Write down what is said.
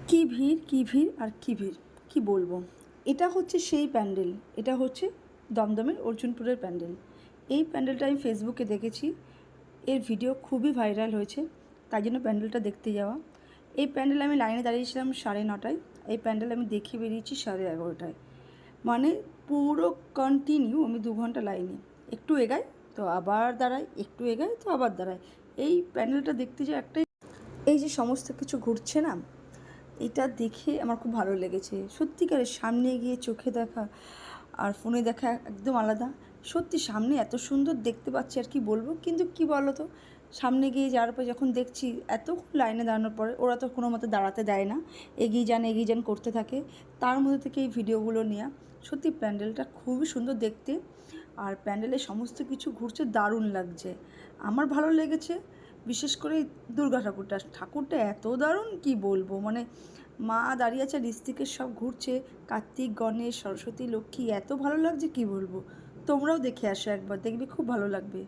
কী ভিড় কী ভিড় আর কী ভিড় কী বলবো। এটা হচ্ছে সেই প্যান্ডেল, এটা হচ্ছে দমদমের অর্জুনপুরের প্যান্ডেল। এই প্যান্ডেলটা আমি ফেসবুকে দেখেছি, এর ভিডিও খুবই ভাইরাল হয়েছে, তাই জন্য প্যান্ডেলটা দেখতে যাওয়া। এই প্যান্ডেল আমি লাইনে দাঁড়িয়েছিলাম 9:30, এই প্যান্ডেল আমি দেখে বেরিয়েছি 11:30। মানে পুরো কন্টিনিউ আমি 2 ঘন্টা লাইনে, একটু এগাই তো আবার দাঁড়াই, একটু এগাই তো আবার দাঁড়াই। এই প্যান্ডেলটা দেখতে যে একটাই, এই যে সমস্ত কিছু ঘুরছে না, এটা দেখে আমার খুব ভালো লেগেছে। সত্যিকারের সামনে গিয়ে চোখে দেখা আর ফোনে দেখা একদম আলাদা। সত্যি সামনে এত সুন্দর দেখতে পাচ্ছি আর কি বলবো। কিন্তু কি বলো তো, সামনে গিয়ে যাওয়ার পর যখন দেখছি এতক্ষণ লাইনে দাঁড়ানোর পরে ওরা তো কোনো মতে দাঁড়াতে দেয় না, এগিয়ে যান করতে থাকে। তার মধ্যে থেকে এই ভিডিওগুলো নেওয়া। সত্যি প্যান্ডেলটা খুবই সুন্দর দেখতে, আর প্যান্ডেলের সমস্ত কিছু ঘুরছে, দারুণ লাগছে। আমার ভালো লেগেছে বিশেষ করে দুর্গা ঠাকুরটা এত দারুণ কি বলবো। মানে মা দাঁড়িয়ে আছে, ঋত্বিকের সব ঘুরছে, কার্তিক, গণেশ, সরস্বতী, লক্ষ্মী, এত ভালো লাগছে কি বলবো। তোমরাও দেখে আসো একবার, দেখবে খুব ভালো লাগবে।